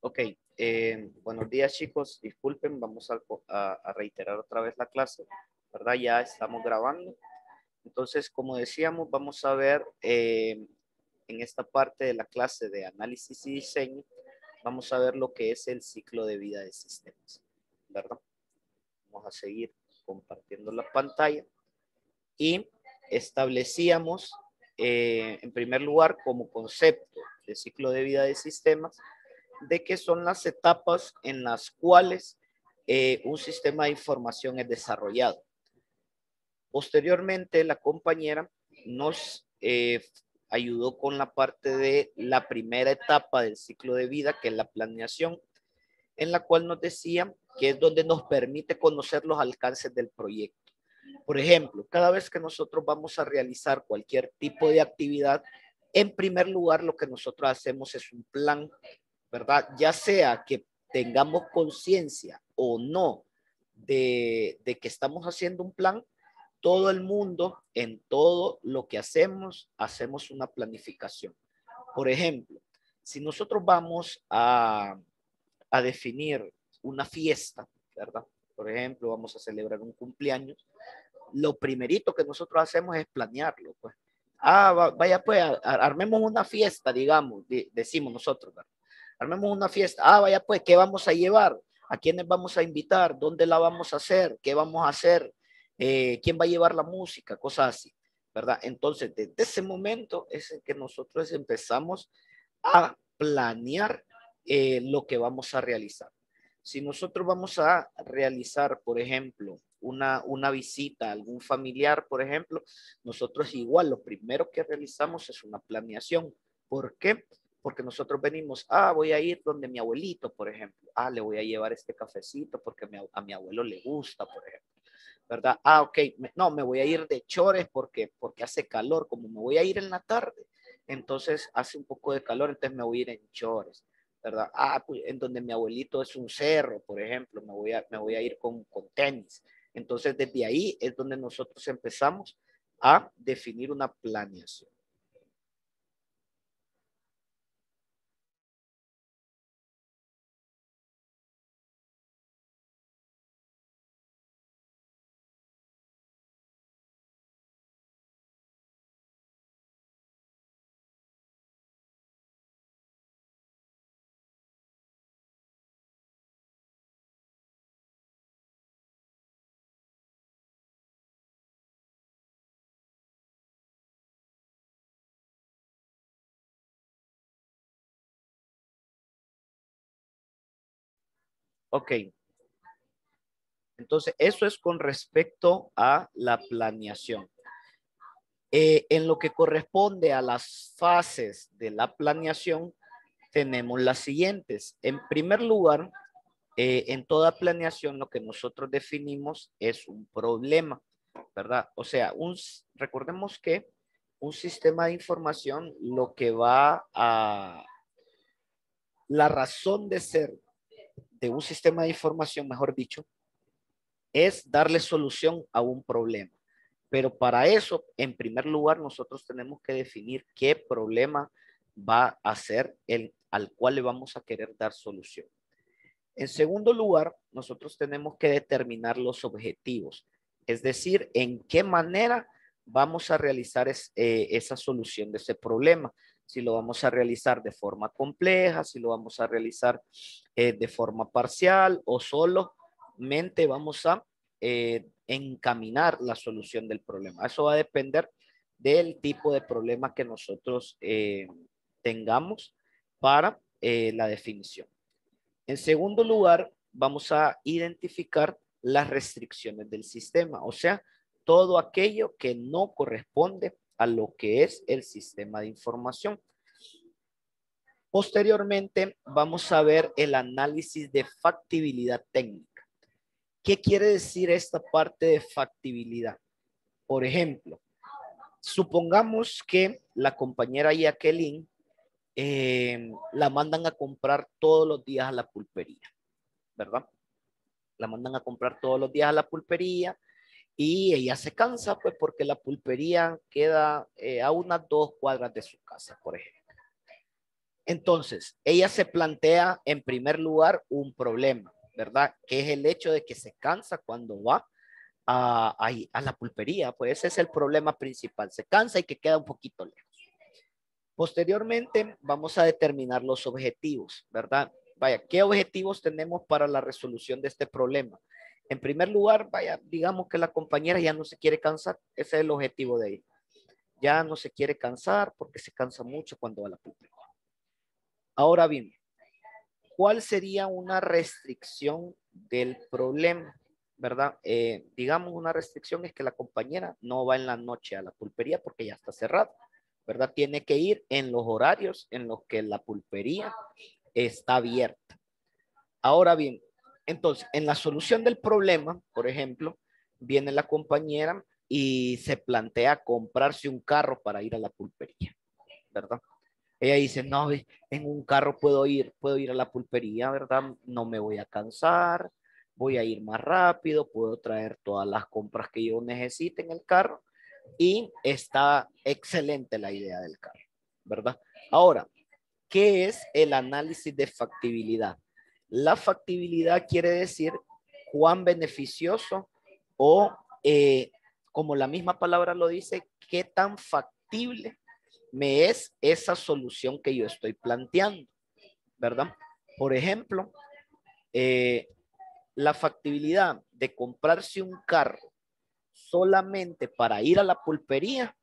Ok, buenos días chicos, disculpen, vamos a reiterar otra vez la clase, ¿verdad? Ya estamos grabando. Entonces, como decíamos, vamos a ver en esta parte de la clase de análisis y diseño, vamos a ver lo que es el ciclo de vida de sistemas, ¿verdad? Vamos a seguir compartiendo la pantalla y establecíamos en primer lugar como concepto de ciclo de vida de sistemas de que son las etapas en las cuales un sistema de información es desarrollado. Posteriormente, la compañera nos ayudó con la parte de la primera etapa del ciclo de vida, que es la planeación, en la cual nos decía que es donde nos permite conocer los alcances del proyecto. Por ejemplo, cada vez que nosotros vamos a realizar cualquier tipo de actividad, en primer lugar lo que nosotros hacemos es un plan, ¿verdad? Ya sea que tengamos conciencia o no de que estamos haciendo un plan, todo el mundo, en todo lo que hacemos una planificación. Por ejemplo, si nosotros vamos a definir una fiesta, ¿verdad? Por ejemplo, vamos a celebrar un cumpleaños, lo primerito que nosotros hacemos es planearlo, pues. Vaya pues, armemos una fiesta, digamos, decimos nosotros, ¿verdad? Armemos una fiesta. Vaya pues, ¿qué vamos a llevar? ¿A quiénes vamos a invitar? ¿Dónde la vamos a hacer? ¿Qué vamos a hacer? ¿Quién va a llevar la música? Cosas así, ¿verdad? Entonces, desde ese momento es en que nosotros empezamos a planear lo que vamos a realizar. Si nosotros vamos a realizar, por ejemplo, una visita a algún familiar, por ejemplo, nosotros igual lo primero que realizamos es una planeación. ¿Por qué? Porque nosotros venimos, voy a ir donde mi abuelito, por ejemplo. Le voy a llevar este cafecito porque a mi abuelo le gusta, por ejemplo. ¿Verdad? Ok, no, me voy a ir de chores porque hace calor, como me voy a ir en la tarde, entonces hace un poco de calor, entonces me voy a ir en chores, ¿verdad? Pues en donde mi abuelito es un cerro, por ejemplo, me voy a ir con tenis. Entonces desde ahí es donde nosotros empezamos a definir una planeación. Ok, entonces eso es con respecto a la planeación. En lo que corresponde a las fases de la planeación, tenemos las siguientes. En primer lugar, en toda planeación lo que nosotros definimos es un problema, ¿verdad? O sea, recordemos que un sistema de información lo que va a... La razón de ser de un sistema de información, mejor dicho, es darle solución a un problema. Pero para eso, en primer lugar, nosotros tenemos que definir qué problema va a ser el al cual le vamos a querer dar solución. En segundo lugar, nosotros tenemos que determinar los objetivos, es decir, en qué manera vamos a realizar esa solución de ese problema. Si lo vamos a realizar de forma compleja, si lo vamos a realizar de forma parcial o solamente vamos a encaminar la solución del problema. Eso va a depender del tipo de problema que nosotros tengamos para la definición. En segundo lugar, vamos a identificar las restricciones del sistema, o sea, todo aquello que no corresponde a lo que es el sistema de información. Posteriormente, vamos a ver el análisis de factibilidad técnica. ¿Qué quiere decir esta parte de factibilidad? Por ejemplo, supongamos que la compañera Jacqueline la mandan a comprar todos los días a la pulpería, ¿verdad? La mandan a comprar todos los días a la pulpería y ella se cansa, pues, porque la pulpería queda a unas 2 cuadras de su casa, por ejemplo. Entonces, ella se plantea en primer lugar un problema, ¿verdad? Que es el hecho de que se cansa cuando va a la pulpería. Pues ese es el problema principal. Se cansa y que queda un poquito lejos. Posteriormente, vamos a determinar los objetivos, ¿verdad? Vaya, ¿qué objetivos tenemos para la resolución de este problema? En primer lugar, vaya, digamos que la compañera ya no se quiere cansar. Ese es el objetivo de ella. Ya no se quiere cansar porque se cansa mucho cuando va a la pulpería. Ahora bien, ¿cuál sería una restricción del problema? ¿Verdad? Digamos, una restricción es que la compañera no va en la noche a la pulpería porque ya está cerrada, ¿verdad? Tiene que ir en los horarios en los que la pulpería está abierta. Ahora bien, entonces, en la solución del problema, por ejemplo, viene la compañera y se plantea comprarse un carro para ir a la pulpería, ¿verdad? Ella dice, no, en un carro puedo ir a la pulpería, ¿verdad? No me voy a cansar, voy a ir más rápido, puedo traer todas las compras que yo necesite en el carro y está excelente la idea del carro, ¿verdad? Ahora, ¿qué es el análisis de factibilidad? La factibilidad quiere decir cuán beneficioso o, como la misma palabra lo dice, qué tan factible me es esa solución que yo estoy planteando, ¿verdad? Por ejemplo, eh, la factibilidad de comprarse un carro solamente para ir a la pulpería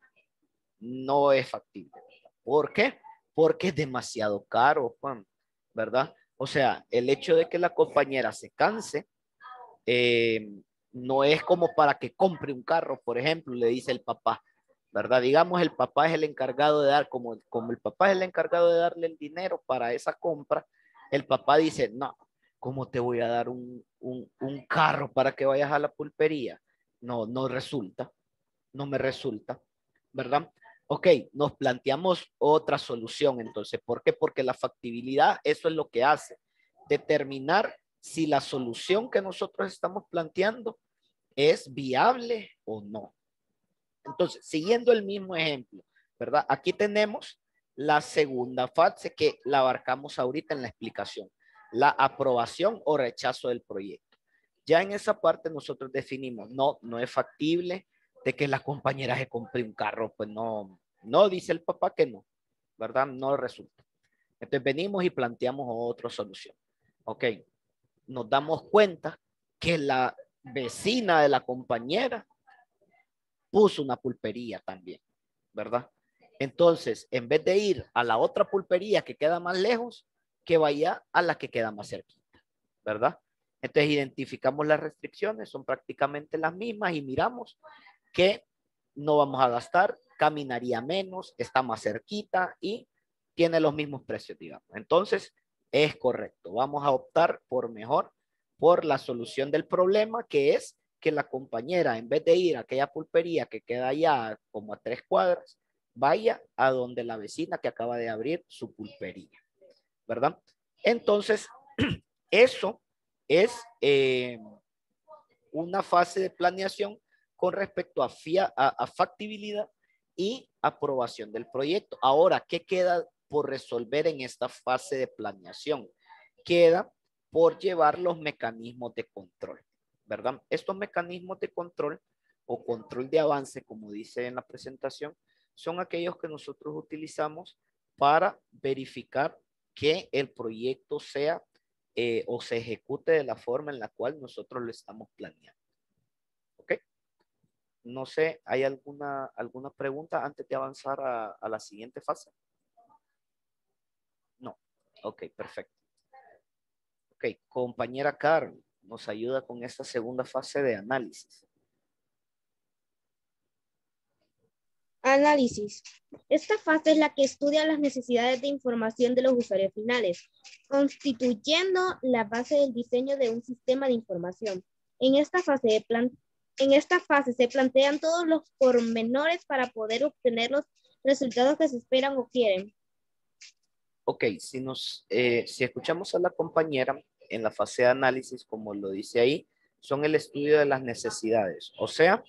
no es factible. ¿Por qué? Porque es demasiado caro, Juan, ¿verdad? O sea, el hecho de que la compañera se canse eh, no es como para que compre un carro, por ejemplo, le dice el papá, ¿verdad? Digamos, el papá es el encargado de dar, como el papá es el encargado de darle el dinero para esa compra, el papá dice, no, ¿cómo te voy a dar un carro para que vayas a la pulpería? No, no resulta, no me resulta, ¿verdad? Ok, nos planteamos otra solución entonces. ¿Por qué? Porque la factibilidad, eso es lo que hace, determinar si la solución que nosotros estamos planteando es viable o no. Entonces, siguiendo el mismo ejemplo, ¿verdad? Aquí tenemos la segunda fase que la abarcamos ahorita en la explicación, la aprobación o rechazo del proyecto. Ya en esa parte nosotros definimos, no, no es factible de que la compañera se compre un carro, pues no, no dice el papá que no, ¿verdad? No resulta. Entonces venimos y planteamos otra solución. Ok, nos damos cuenta que la vecina de la compañera puso una pulpería también, ¿verdad? Entonces, en vez de ir a la otra pulpería que queda más lejos, que vaya a la que queda más cerquita, ¿verdad? Entonces, identificamos las restricciones, son prácticamente las mismas y miramos que no vamos a gastar, caminaría menos, está más cerquita y tiene los mismos precios, digamos. Entonces, es correcto. Vamos a optar por mejor, por la solución del problema, que es que la compañera, en vez de ir a aquella pulpería que queda allá como a 3 cuadras, vaya a donde la vecina que acaba de abrir su pulpería, ¿verdad? Entonces, eso es una fase de planeación con respecto a factibilidad y aprobación del proyecto. Ahora, ¿qué queda por resolver en esta fase de planeación? Queda por llevar los mecanismos de control, ¿verdad? Estos mecanismos de control o control de avance, como dice en la presentación, son aquellos que nosotros utilizamos para verificar que el proyecto sea o se ejecute de la forma en la cual nosotros lo estamos planeando. ¿Ok? No sé, ¿hay alguna pregunta antes de avanzar a la siguiente fase? No. Ok, perfecto. Ok, compañera Carmen, nos ayuda con esta segunda fase de análisis. Análisis. Esta fase es la que estudia las necesidades de información de los usuarios finales, constituyendo la base del diseño de un sistema de información. En esta fase se plantean todos los pormenores para poder obtener los resultados que se esperan o quieren. Ok, si escuchamos a la compañera en la fase de análisis, como lo dice ahí, son el estudio de las necesidades. O sea,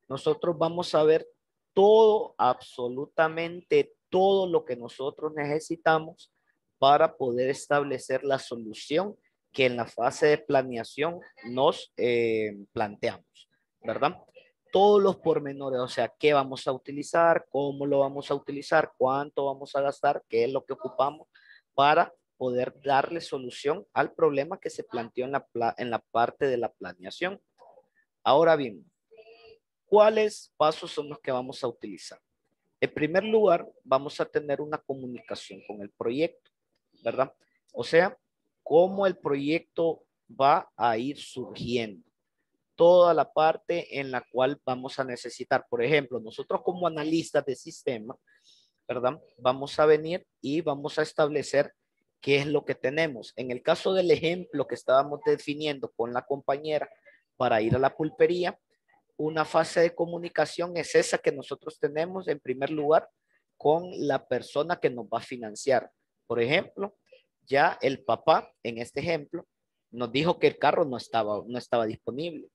nosotros vamos a ver todo, absolutamente todo lo que nosotros necesitamos para poder establecer la solución que en la fase de planeación nos planteamos, ¿verdad? Todos los pormenores, o sea, qué vamos a utilizar, cómo lo vamos a utilizar, cuánto vamos a gastar, qué es lo que ocupamos para poder darle solución al problema que se planteó en la parte de la planeación. Ahora bien, ¿cuáles pasos son los que vamos a utilizar? En primer lugar, vamos a tener una comunicación con el proyecto, ¿verdad? O sea, cómo el proyecto va a ir surgiendo. Toda la parte en la cual vamos a necesitar, por ejemplo, nosotros como analistas de sistema, ¿verdad? Vamos a venir y vamos a establecer qué es lo que tenemos. En el caso del ejemplo que estábamos definiendo con la compañera para ir a la pulpería, una fase de comunicación es esa que nosotros tenemos en primer lugar con la persona que nos va a financiar. Por ejemplo, ya el papá en este ejemplo nos dijo que el carro no estaba disponible.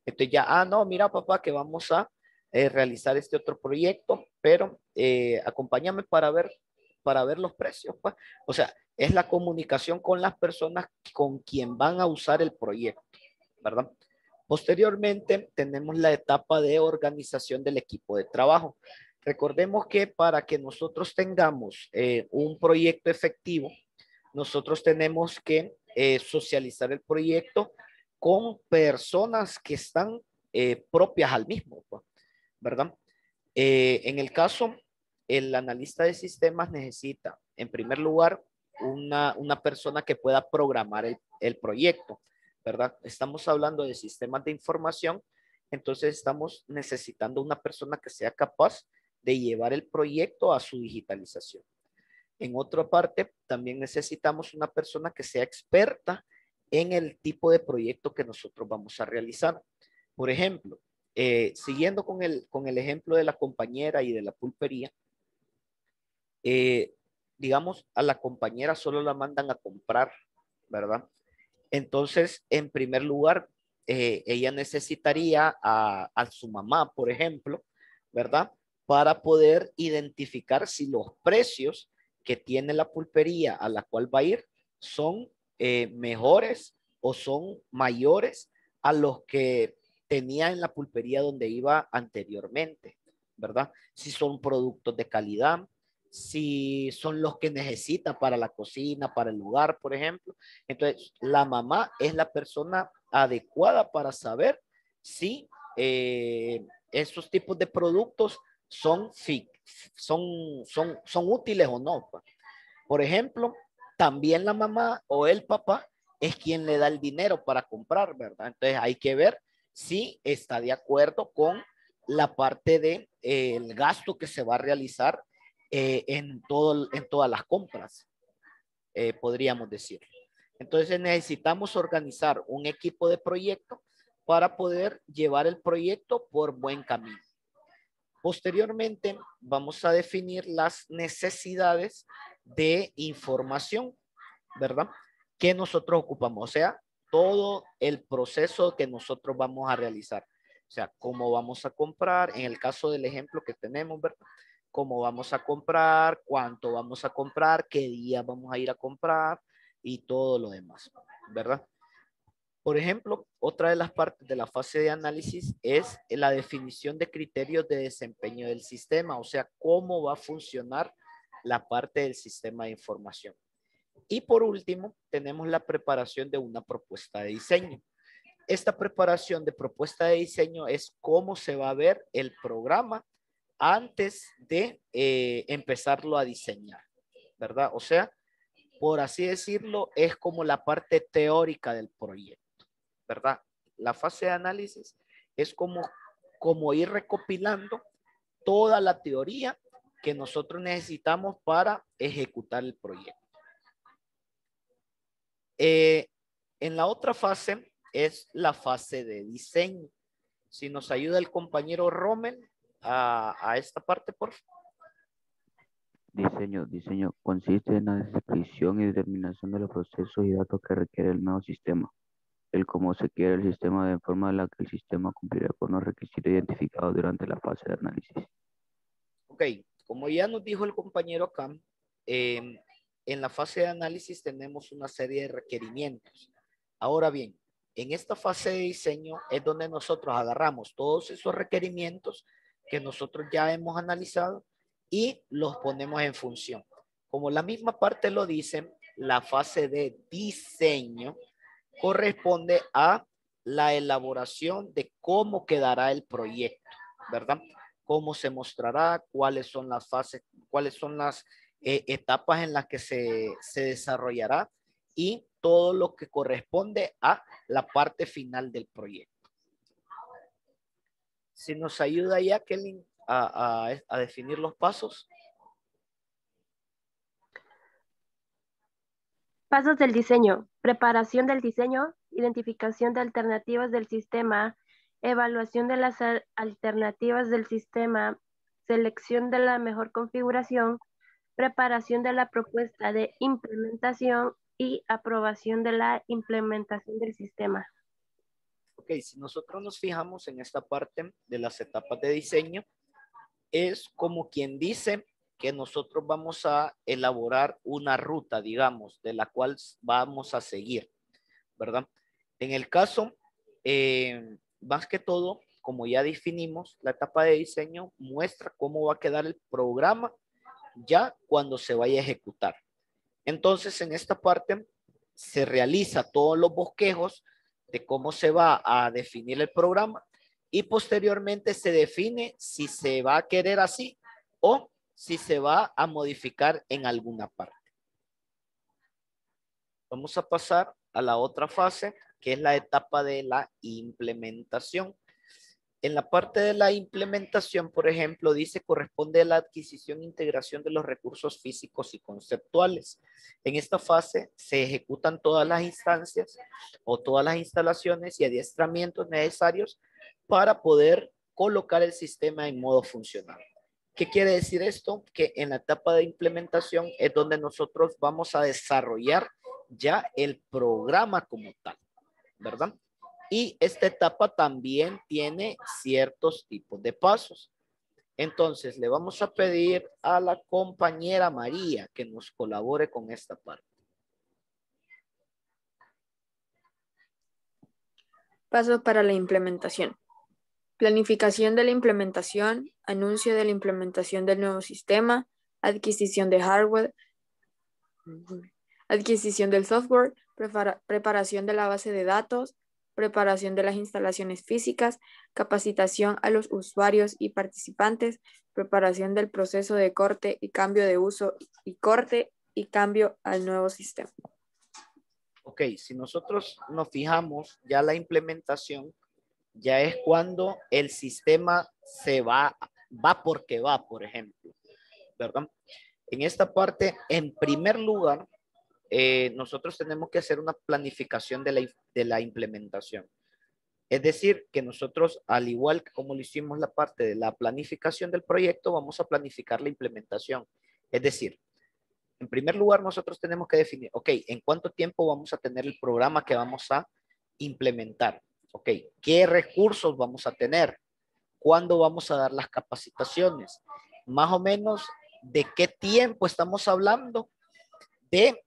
Entonces ya, no, mira papá que vamos a realizar este otro proyecto, pero acompáñame para ver los precios. Pues. O sea, es la comunicación con las personas con quien van a usar el proyecto, ¿verdad? Posteriormente, tenemos la etapa de organización del equipo de trabajo. Recordemos que para que nosotros tengamos un proyecto efectivo, nosotros tenemos que socializar el proyecto con personas que están propias al mismo, pues, ¿verdad? En el caso, el analista de sistemas necesita, en primer lugar, una persona que pueda programar el proyecto, ¿verdad? Estamos hablando de sistemas de información, entonces estamos necesitando una persona que sea capaz de llevar el proyecto a su digitalización. En otra parte, también necesitamos una persona que sea experta en el tipo de proyecto que nosotros vamos a realizar. Por ejemplo, siguiendo con el ejemplo de la compañera y de la pulpería, digamos, a la compañera solo la mandan a comprar, ¿verdad? Entonces, en primer lugar, ella necesitaría a su mamá, por ejemplo, ¿verdad? Para poder identificar si los precios que tiene la pulpería a la cual va a ir son mejores o son mayores a los que tenía en la pulpería donde iba anteriormente, ¿verdad? Si son productos de calidad, si son los que necesita para la cocina, para el hogar, por ejemplo. Entonces, la mamá es la persona adecuada para saber si esos tipos de productos son, son útiles o no. Pues. Por ejemplo, también la mamá o el papá es quien le da el dinero para comprar, ¿verdad? Entonces hay que ver si está de acuerdo con la parte de el gasto que se va a realizar en todas las compras, podríamos decir. Entonces necesitamos organizar un equipo de proyecto para poder llevar el proyecto por buen camino. Posteriormente, vamos a definir las necesidades de información, ¿verdad? Que nosotros ocupamos, o sea, todo el proceso que nosotros vamos a realizar. O sea, cómo vamos a comprar, en el caso del ejemplo que tenemos, ¿verdad? Cómo vamos a comprar, cuánto vamos a comprar, qué día vamos a ir a comprar y todo lo demás, ¿verdad? Por ejemplo, otra de las partes de la fase de análisis es la definición de criterios de desempeño del sistema, o sea, cómo va a funcionar la parte del sistema de información. Y por último, tenemos la preparación de una propuesta de diseño. Esta preparación de propuesta de diseño es cómo se va a ver el programa antes de empezarlo a diseñar, ¿verdad? O sea, por así decirlo, es como la parte teórica del proyecto. ¿Verdad? La fase de análisis es como ir recopilando toda la teoría que nosotros necesitamos para ejecutar el proyecto. En la otra fase es la fase de diseño. Si nos ayuda el compañero Rommel a esta parte, por favor. Diseño consiste en la descripción y determinación de los procesos y datos que requiere el nuevo sistema, el cómo se quiere el sistema de forma en la que el sistema cumplirá con los requisitos identificados durante la fase de análisis. Ok, como ya nos dijo el compañero acá, en la fase de análisis tenemos una serie de requerimientos. Ahora bien, en esta fase de diseño es donde nosotros agarramos todos esos requerimientos que nosotros ya hemos analizado y los ponemos en función. Como la misma parte lo dice, la fase de diseño corresponde a la elaboración de cómo quedará el proyecto, ¿verdad? Cómo se mostrará, cuáles son las fases, cuáles son las etapas en las que se desarrollará y todo lo que corresponde a la parte final del proyecto. Si nos ayuda Jacqueline a definir los pasos. Pasos del diseño: preparación del diseño, identificación de alternativas del sistema, evaluación de las alternativas del sistema, selección de la mejor configuración, preparación de la propuesta de implementación y aprobación de la implementación del sistema. Ok, si nosotros nos fijamos en esta parte de las etapas de diseño, es como quien dice que nosotros vamos a elaborar una ruta, digamos, de la cual vamos a seguir, ¿verdad? En el caso, más que todo, como ya definimos, la etapa de diseño muestra cómo va a quedar el programa ya cuando se vaya a ejecutar. Entonces, en esta parte se realiza todos los bosquejos de cómo se va a definir el programa y posteriormente se define si se va a querer así o si se va a modificar en alguna parte. Vamos a pasar a la otra fase, que es la etapa de la implementación. En la parte de la implementación, por ejemplo, dice corresponde a la adquisición e integración de los recursos físicos y conceptuales. En esta fase se ejecutan todas las instancias o todas las instalaciones y adiestramientos necesarios para poder colocar el sistema en modo funcional. ¿Qué quiere decir esto? Que en la etapa de implementación es donde nosotros vamos a desarrollar ya el programa como tal, ¿verdad? Y esta etapa también tiene ciertos tipos de pasos. Entonces, le vamos a pedir a la compañera María que nos colabore con esta parte. Pasos para la implementación. Planificación de la implementación, anuncio de la implementación del nuevo sistema, adquisición de hardware, adquisición del software, preparación de la base de datos, preparación de las instalaciones físicas, capacitación a los usuarios y participantes, preparación del proceso de corte y cambio de uso y corte y cambio al nuevo sistema. Ok, si nosotros nos fijamos, ya la implementación ya es cuando el sistema se va porque va, por ejemplo, ¿verdad? En esta parte, en primer lugar, nosotros tenemos que hacer una planificación de la implementación. Es decir, que nosotros, al igual que como lo hicimos la parte de la planificación del proyecto, vamos a planificar la implementación. Es decir, en primer lugar, nosotros tenemos que definir, ok, ¿en cuánto tiempo vamos a tener el programa que vamos a implementar? Ok, ¿qué recursos vamos a tener? ¿Cuándo vamos a dar las capacitaciones? Más o menos, ¿de qué tiempo estamos hablando? De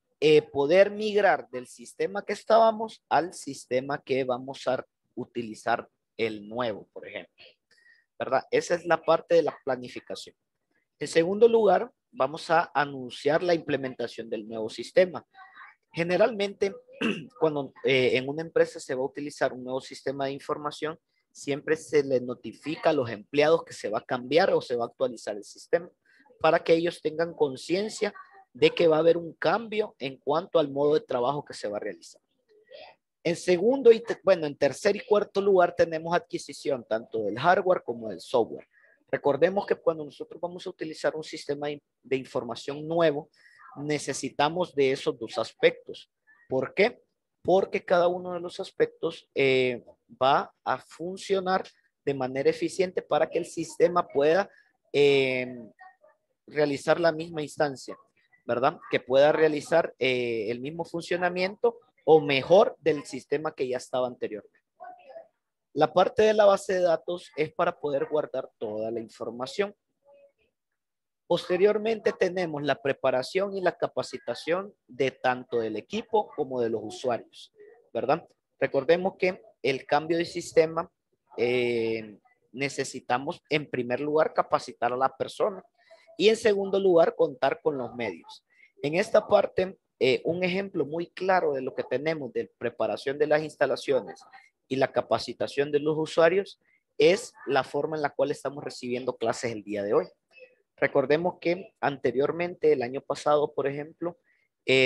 poder migrar del sistema que estábamos al sistema que vamos a utilizar el nuevo, por ejemplo, ¿verdad? Esa es la parte de la planificación. En segundo lugar, vamos a anunciar la implementación del nuevo sistema. Generalmente, cuando en una empresa se va a utilizar un nuevo sistema de información, siempre se le notifica a los empleados que se va a cambiar o se va a actualizar el sistema para que ellos tengan conciencia de que va a haber un cambio en cuanto al modo de trabajo que se va a realizar. En segundo y bueno, en tercer y cuarto lugar tenemos adquisición tanto del hardware como del software. Recordemos que cuando nosotros vamos a utilizar un sistema de información nuevo, necesitamos de esos dos aspectos. ¿Por qué? Porque cada uno de los aspectos va a funcionar de manera eficiente para que el sistema pueda realizar la misma instancia, ¿verdad? Que pueda realizar el mismo funcionamiento o mejor del sistema que ya estaba anteriormente. La parte de la base de datos es para poder guardar toda la información. Posteriormente tenemos la preparación y la capacitación de tanto del equipo como de los usuarios, ¿verdad? Recordemos que el cambio de sistema necesitamos en primer lugar capacitar a la persona y en segundo lugar contar con los medios. En esta parte, un ejemplo muy claro de lo que tenemos de preparación de las instalaciones y la capacitación de los usuarios es la forma en la cual estamos recibiendo clases el día de hoy. Recordemos que anteriormente, el año pasado, por ejemplo,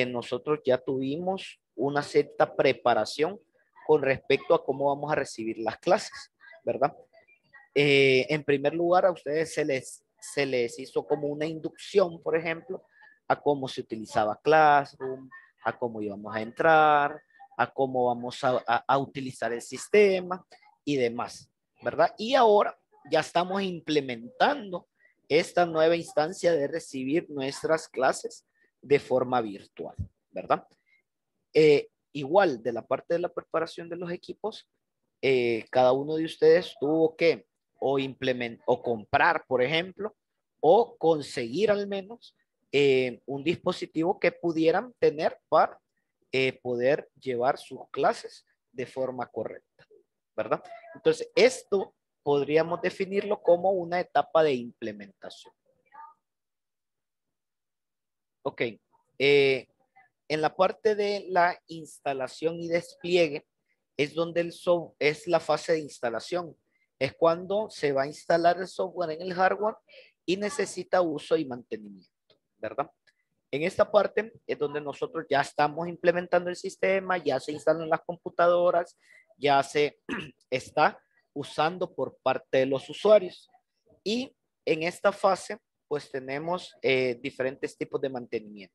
nosotros ya tuvimos una cierta preparación con respecto a cómo vamos a recibir las clases, ¿verdad? En primer lugar, a ustedes se les hizo como una inducción, por ejemplo, a cómo se utilizaba Classroom, a cómo íbamos a entrar, a cómo vamos a utilizar el sistema y demás, ¿verdad? Y ahora ya estamos implementando esta nueva instancia de recibir nuestras clases de forma virtual, ¿verdad? Igual de la parte de la preparación de los equipos, cada uno de ustedes tuvo que o comprar, por ejemplo, o conseguir al menos un dispositivo que pudieran tener para poder llevar sus clases de forma correcta, ¿verdad? Entonces, esto podríamos definirlo como una etapa de implementación. Ok. En la parte de la instalación y despliegue es donde es la fase de instalación. Es cuando se va a instalar el software en el hardware y necesita uso y mantenimiento, ¿verdad? En esta parte es donde nosotros ya estamos implementando el sistema, ya se instalan las computadoras, ya se está usando por parte de los usuarios. Y en esta fase, pues tenemos diferentes tipos de mantenimiento.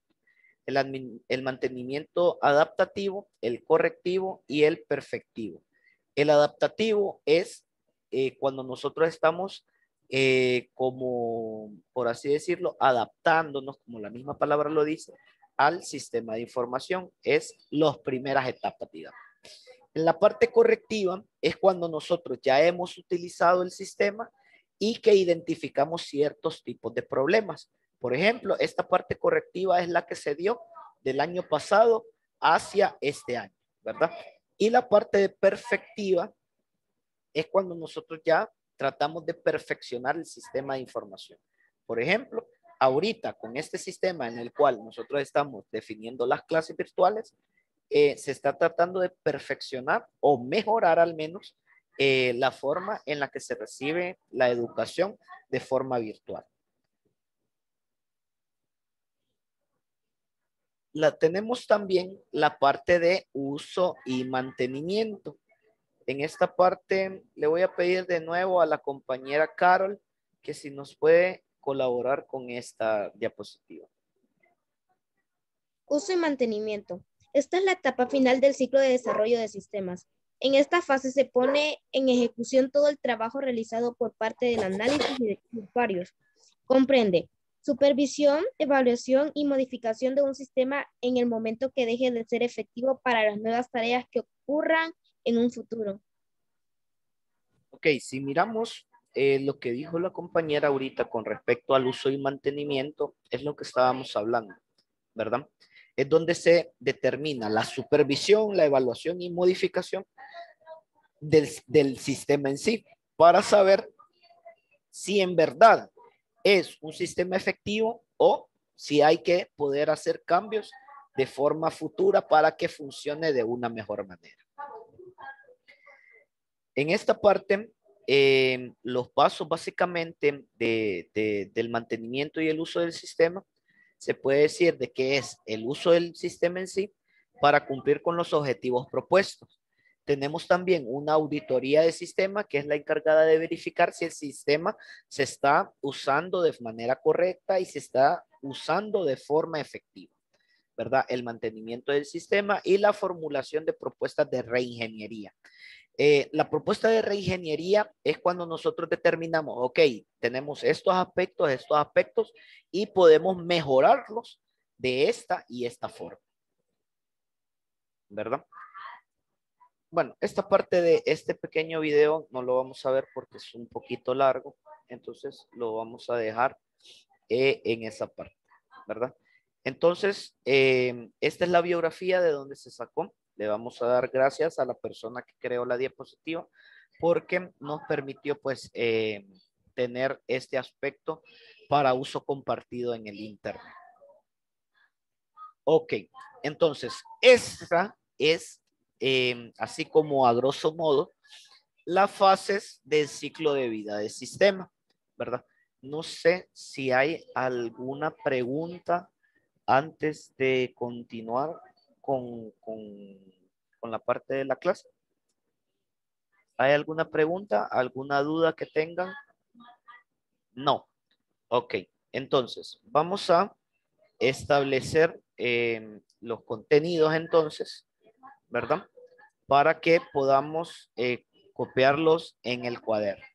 El mantenimiento adaptativo, el correctivo y el perfectivo. El adaptativo es cuando nosotros estamos como, por así decirlo, adaptándonos, como la misma palabra lo dice, al sistema de información. Es las primeras etapas, digamos. En la parte correctiva es cuando nosotros ya hemos utilizado el sistema y que identificamos ciertos tipos de problemas. Por ejemplo, esta parte correctiva es la que se dio del año pasado hacia este año, ¿verdad? Y la parte de perfectiva es cuando nosotros ya tratamos de perfeccionar el sistema de información. Por ejemplo, ahorita con este sistema en el cual nosotros estamos definiendo las clases virtuales, se está tratando de perfeccionar o mejorar al menos la forma en la que se recibe la educación de forma virtual. Tenemos también la parte de uso y mantenimiento. En esta parte le voy a pedir de nuevo a la compañera Carol que si nos puede colaborar con esta diapositiva. Uso y mantenimiento. Esta es la etapa final del ciclo de desarrollo de sistemas. En esta fase se pone en ejecución todo el trabajo realizado por parte del análisis y de usuarios. Comprende supervisión, evaluación y modificación de un sistema en el momento que deje de ser efectivo para las nuevas tareas que ocurran en un futuro. Ok, si miramos lo que dijo la compañera ahorita con respecto al uso y mantenimiento, es lo que estábamos hablando, ¿verdad? Es donde se determina la supervisión, la evaluación y modificación del sistema en sí, para saber si en verdad es un sistema efectivo o si hay que poder hacer cambios de forma futura para que funcione de una mejor manera. En esta parte, los pasos básicamente del mantenimiento y el uso del sistema, se puede decir de que es el uso del sistema en sí para cumplir con los objetivos propuestos. Tenemos también una auditoría de sistema que es la encargada de verificar si el sistema se está usando de manera correcta y se está usando de forma efectiva, ¿verdad? El mantenimiento del sistema y la formulación de propuestas de reingeniería. La propuesta de reingeniería es cuando nosotros determinamos, ok, tenemos estos aspectos y podemos mejorarlos de esta y esta forma, ¿verdad? Bueno, esta parte de este pequeño video no lo vamos a ver porque es un poquito largo, entonces lo vamos a dejar en esa parte, ¿verdad? Entonces, esta es la biografía de donde se sacó. Le vamos a dar gracias a la persona que creó la diapositiva porque nos permitió pues tener este aspecto para uso compartido en el internet. Ok, entonces esta es así como a grosso modo las fases del ciclo de vida del sistema, ¿verdad? No sé si hay alguna pregunta antes de continuar con la parte de la clase. ¿Hay alguna pregunta? ¿Alguna duda que tengan? No. Ok, entonces vamos a establecer los contenidos entonces, ¿verdad? Para que podamos copiarlos en el cuaderno.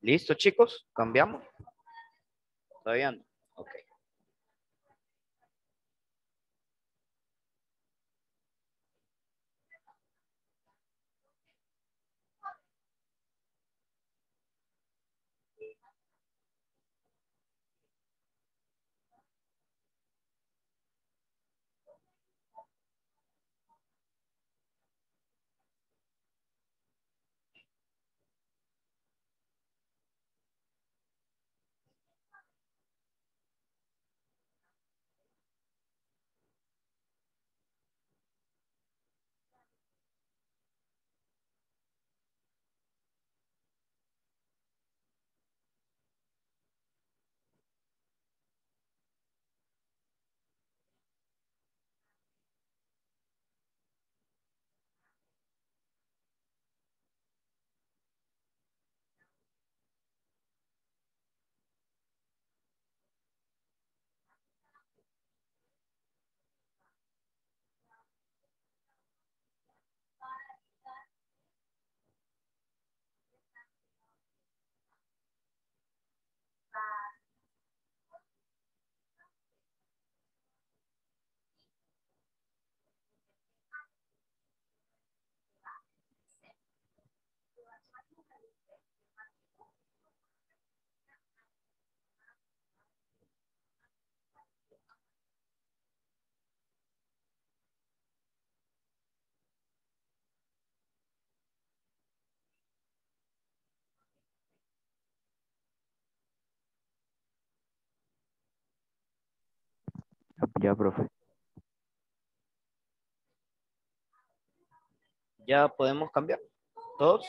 ¿Listo, chicos? ¿Cambiamos? ¿Todavía no? Ok. Ya, profe. ¿Ya podemos cambiar? ¿Todos?